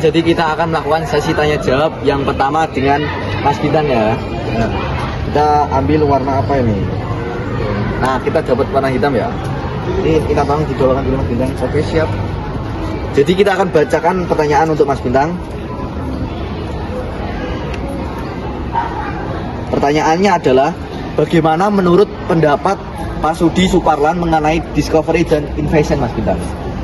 jadi kita akan melakukan sesi tanya jawab. Yang pertama dengan Mas Bintang ya. Kita ambil warna apa ini? Nah, kita dapat warna hitam ya. Ini kita tolong didoakan dulu Mas Bintang. Oke, siap. Jadi kita akan bacakan pertanyaan untuk Mas Bintang. Pertanyaannya adalah, bagaimana menurut pendapat Pak Sudi Suparlan mengenai discovery dan invasion, Mas Bintang?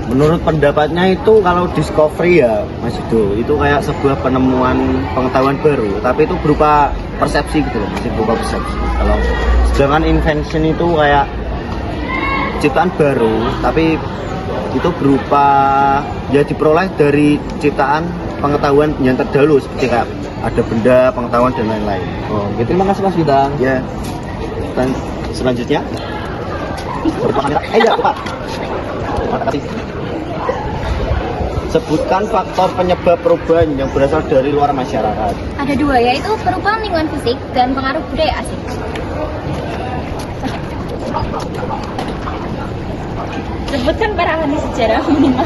Menurut pendapatnya itu kalau discovery ya Mas Yudo, itu kayak sebuah penemuan pengetahuan baru, tapi itu berupa persepsi gitu loh, masih berupa persepsi. Kalau sedangkan invention itu kayak ciptaan baru, tapi itu berupa ya diperoleh dari ciptaan pengetahuan yang terdahulu, seperti kayak ada benda, pengetahuan dan lain-lain. Oh, gitu. Terima kasih Mas Bintang. Ya. Dan selanjutnya ya, Pak. Terima kasih. Sebutkan faktor penyebab perubahan yang berasal dari luar masyarakat. Ada dua, yaitu perubahan lingkungan fisik dan pengaruh budaya asing. Sebutkan para ahli sejarah minimal.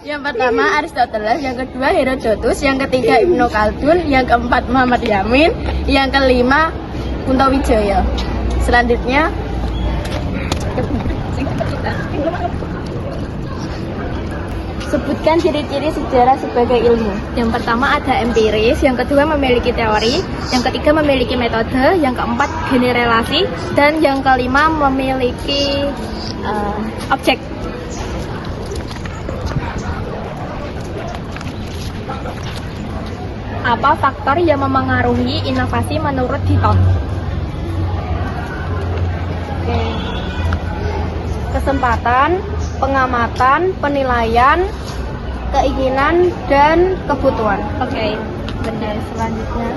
Yang pertama Aristoteles, yang kedua Herodotus, yang ketiga Ibnu Khaldun, yang keempat Muhammad Yamin, yang kelima Kunto Wijaya. Selanjutnya sebutkan ciri-ciri sejarah sebagai ilmu. Yang pertama ada empiris, yang kedua memiliki teori, yang ketiga memiliki metode, yang keempat generalisasi, dan yang kelima memiliki objek. Apa faktor yang memengaruhi inovasi menurut Hitton? Oke. Kesempatan, pengamatan, penilaian, keinginan, dan kebutuhan. Oke, benar. Selanjutnya,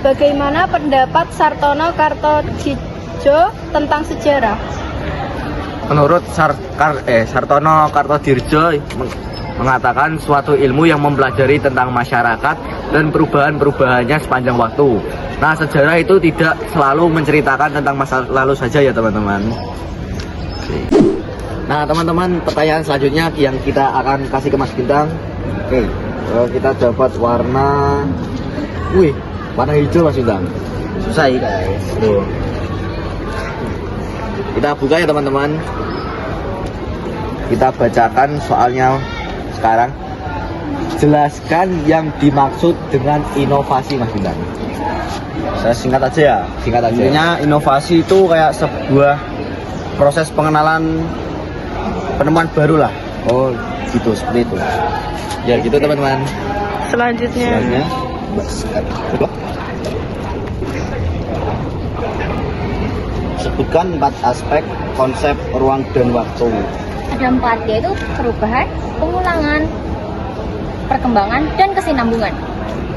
bagaimana pendapat Sartono Kartodjojo tentang sejarah? Menurut Sartono Kartodjojo mengatakan suatu ilmu yang mempelajari tentang masyarakat dan perubahan-perubahannya sepanjang waktu. Nah, sejarah itu tidak selalu menceritakan tentang masa lalu saja ya teman-teman. Nah teman-teman, pertanyaan selanjutnya yang kita akan kasih ke Mas Bintang. Oke, kita dapat warna warna hijau Mas Bintang. Susah ya guys. Tuh. Kita buka ya teman-teman. Kita bacakan soalnya sekarang. Jelaskan yang dimaksud dengan inovasi Mas Bintang. Saya singkat aja ya. Singkat aja. Intinya inovasi itu kayak sebuah proses pengenalan penemuan baru lah. Oh, Gitu, seperti itu. ya gitu teman-teman. Selanjutnya, Sebutkan 4 aspek konsep ruang dan waktu. Ada 4, yaitu perubahan, pengulangan, perkembangan, dan kesinambungan.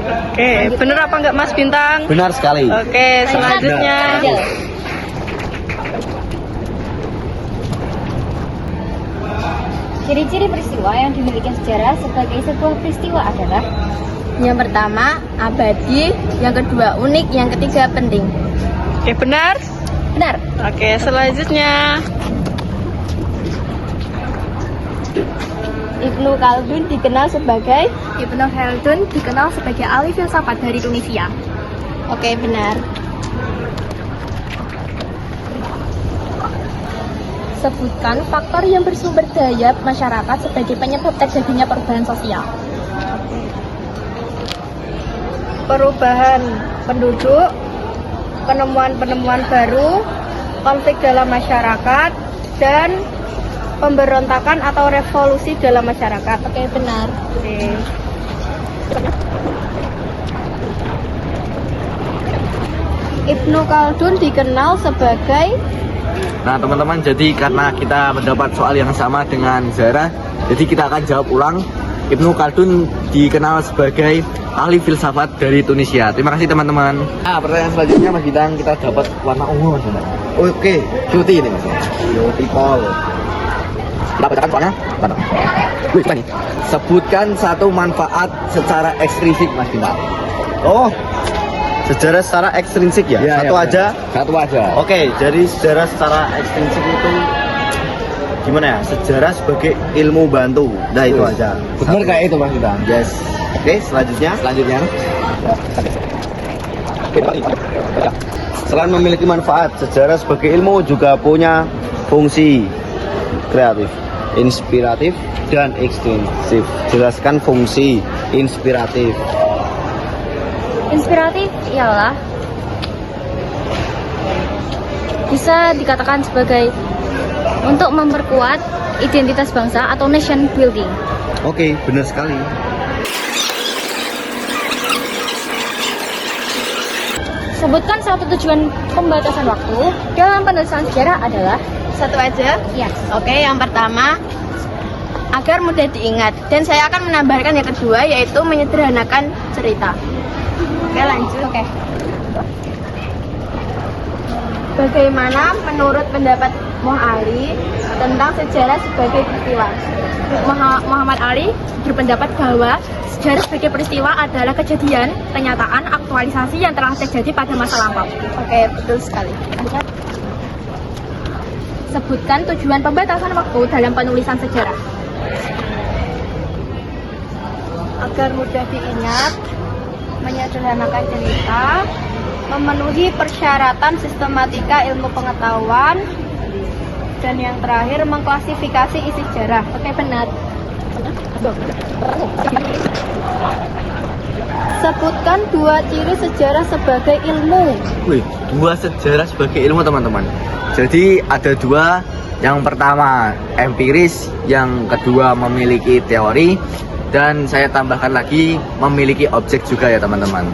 oke, bener apa enggak Mas Bintang? Benar sekali. Oke, selanjutnya. Ciri-ciri peristiwa yang dimiliki sejarah sebagai sebuah peristiwa adalah: Yang pertama, abadi, yang kedua unik, yang ketiga penting. Oke, benar? benar. Oke, selanjutnya. Ibnu Khaldun dikenal sebagai ahli filsafat dari Tunisia. Oke, benar. Sebutkan faktor yang bersumber daya masyarakat sebagai penyebab terjadinya perubahan sosial. Perubahan penduduk, penemuan-penemuan baru, konflik dalam masyarakat, dan pemberontakan atau revolusi dalam masyarakat. Oke, benar. Oke. Ibnu Khaldun dikenal sebagai. Nah teman-teman, jadi karena kita mendapat soal yang sama dengan Zara, jadi kita akan jawab ulang. Ibnu Khaldun dikenal sebagai ahli filsafat dari Tunisia. Terima kasih teman-teman. Nah, pertanyaan selanjutnya Mas Bintang, kita dapat warna ungu Mas Bintang. Oke, cutie ini Mas. Cutie Paul. Kita bacakan soalnya. Mana? Coba nih. Sebutkan satu manfaat secara ekstrinsik Mas Bintang. Oh, sejarah secara ekstrinsik ya? Ya, Satu ya, aja? Satu aja. Oke, jadi sejarah secara ekstrinsik itu gimana ya, sejarah sebagai ilmu bantu. Nah itu aja. Bener kayak itu Mas kita. Yes. Oke, selanjutnya. Selain memiliki manfaat, sejarah sebagai ilmu juga punya fungsi kreatif, inspiratif, dan ekstensif. Jelaskan fungsi inspiratif. Inspiratif ialah bisa dikatakan sebagai untuk memperkuat identitas bangsa atau nation building. Oke, benar sekali. Sebutkan satu tujuan pembatasan waktu dalam penulisan sejarah adalah Satu aja? ya. Oke, yang pertama agar mudah diingat, dan saya akan menambahkan yang kedua yaitu menyederhanakan cerita. Oke, lanjut. Oke. Bagaimana menurut pendapat Muhammad Ali tentang sejarah sebagai peristiwa? Muhammad Ali berpendapat bahwa sejarah sebagai peristiwa adalah kejadian, kenyataan, aktualisasi yang telah terjadi pada masa lampau. Oke, betul sekali. Sebutkan tujuan pembatasan waktu dalam penulisan sejarah. Agar mudah diingat, menyederhanakan cerita, memenuhi persyaratan sistematika ilmu pengetahuan, dan yang terakhir mengklasifikasi isi sejarah. Oke, benar. Sebutkan dua ciri sejarah sebagai ilmu. Wih, dua sejarah sebagai ilmu teman-teman. Jadi ada dua. Yang pertama empiris, yang kedua memiliki teori, dan saya tambahkan lagi memiliki objek juga ya teman-teman.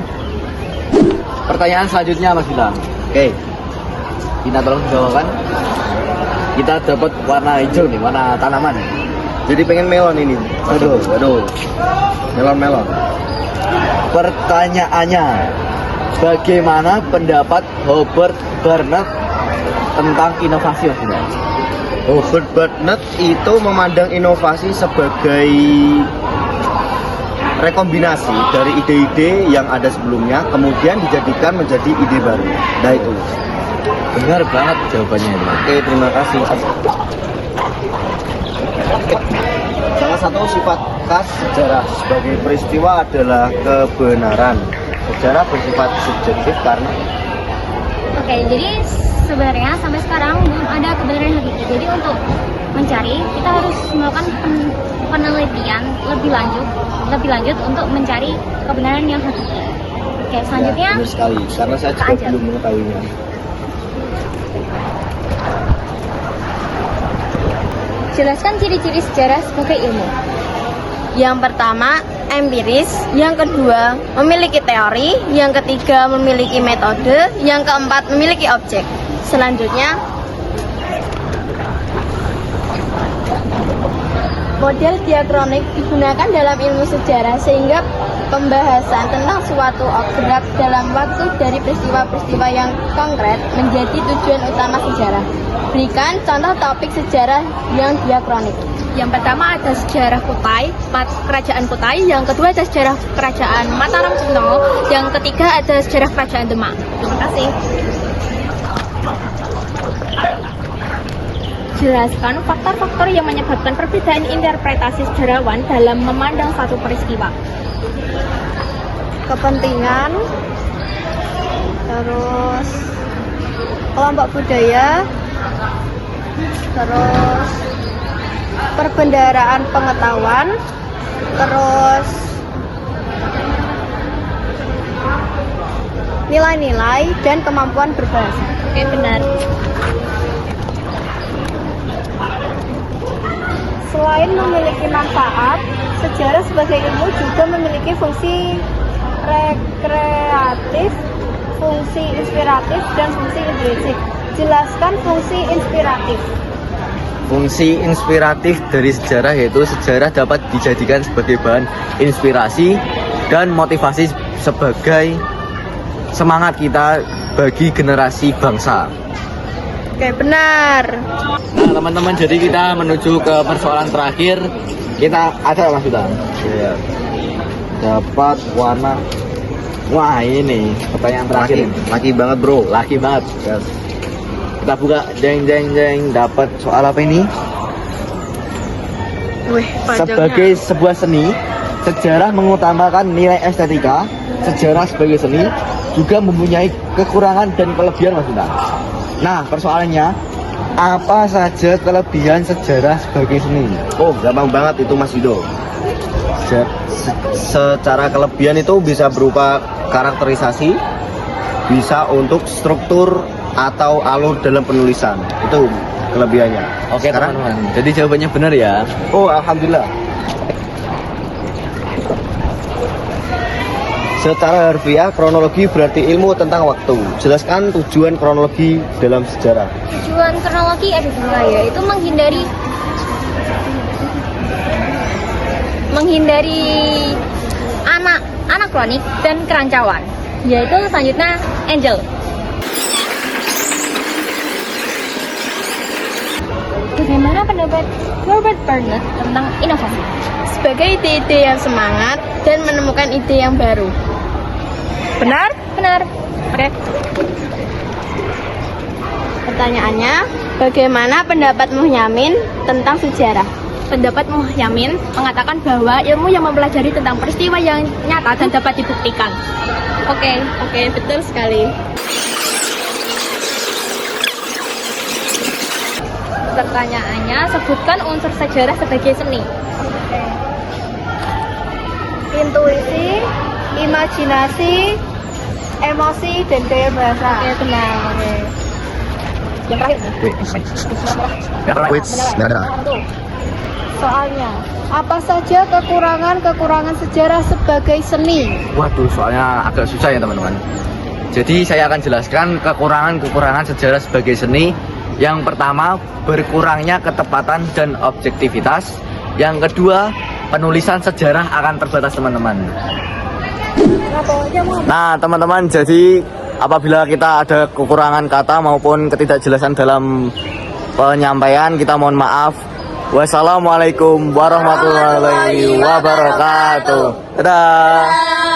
Pertanyaan selanjutnya Mas Gilang. Oke, Kita tolong jawaban. Kita dapat warna hijau nih, warna tanaman. jadi pengen melon ini. Waduh. Melon. Pertanyaannya, bagaimana pendapat Hubert Burnett tentang inovasi Mas Gilang? Hubert Burnett itu memandang inovasi sebagai rekombinasi dari ide-ide yang ada sebelumnya, kemudian dijadikan menjadi ide baru. Nah itu. Benar banget jawabannya itu. Oke, terima kasih. Salah satu sifat khas sejarah sebagai peristiwa adalah kebenaran. Sejarah bersifat subjektif karena Oke, jadi sebenarnya sampai sekarang belum ada kebenaran hakiki. Jadi untuk mencari, kita harus melakukan penelitian lebih lanjut untuk mencari kebenaran yang hakiki. Oke, selanjutnya ya, benar sekali, karena saya juga Lanjut. belum mengetahuinya. jelaskan ciri-ciri sejarah sebagai ilmu. Yang pertama, empiris. Yang kedua, memiliki teori. Yang ketiga, memiliki metode. Yang keempat, memiliki objek. Selanjutnya, model diakronik digunakan dalam ilmu sejarah sehingga pembahasan tentang suatu objek dalam waktu dari peristiwa-peristiwa yang konkret menjadi tujuan utama sejarah. Berikan contoh topik sejarah yang diakronik. Yang pertama ada sejarah Kutai, kerajaan Kutai. Yang kedua ada sejarah kerajaan Mataram kuno. Yang ketiga ada sejarah kerajaan Demak. Terima kasih. Jelaskan faktor-faktor yang menyebabkan perbedaan interpretasi sejarawan dalam memandang satu peristiwa. Kepentingan, terus kelompok budaya, terus perbendaharaan pengetahuan, terus nilai-nilai dan kemampuan berbahasa. Oke, benar. Selain memiliki manfaat, sejarah sebagai ilmu juga memiliki fungsi rekreatif, fungsi inspiratif, dan fungsi intrinsik. Jelaskan fungsi inspiratif. Fungsi inspiratif dari sejarah yaitu sejarah dapat dijadikan sebagai bahan inspirasi dan motivasi sebagai semangat kita bagi generasi bangsa. Oke, benar. Nah teman-teman, jadi kita menuju ke persoalan terakhir. Kita ada Mas Bintang. ya, Dapat warna. Wah ini pertanyaan terakhir. laki banget bro. Laki banget. Yes. Kita buka, jeng. Dapat soal apa ini? Wih, Sebagai sebuah seni, sejarah mengutamakan nilai estetika. Sejarah sebagai seni juga mempunyai kekurangan dan kelebihan, Mas Bintang. Nah, persoalannya, apa saja kelebihan sejarah sebagai seni? Oh, gampang banget itu Mas Yudo. Secara kelebihan itu bisa berupa karakterisasi, bisa untuk struktur atau alur dalam penulisan. Itu kelebihannya. Oke, Sekarang, teman-teman. Jadi jawabannya benar ya. oh alhamdulillah. Secara harfiah, kronologi berarti ilmu tentang waktu. Jelaskan tujuan kronologi dalam sejarah. Tujuan kronologi ada dua, yaitu menghindari anakronik dan kerancuan. Yaitu selanjutnya Angel. Bagaimana pendapat Robert Burnett tentang inovasi? Sebagai ide-ide yang semangat dan menemukan ide yang baru. Benar? Benar. Oke. Pertanyaannya, bagaimana pendapat Muhyamin tentang sejarah? Pendapat Muhyamin mengatakan bahwa ilmu yang mempelajari tentang peristiwa yang nyata dan dapat dibuktikan. Oke, betul sekali. Pertanyaannya, sebutkan unsur sejarah sebagai seni. Intuisi, imajinasi, emosi, dan gaya bahasa. Oke, benar. Yang terakhir. Soalnya, apa saja kekurangan sejarah sebagai seni? Waduh, soalnya agak susah ya teman-teman. Jadi saya akan jelaskan kekurangan sejarah sebagai seni. Yang pertama, berkurangnya ketepatan dan objektivitas. Yang kedua, penulisan sejarah akan terbatas teman-teman. Nah teman-teman, jadi apabila kita ada kekurangan kata maupun ketidakjelasan dalam penyampaian, kita mohon maaf. Wassalamualaikum warahmatullahi wabarakatuh. Dadah.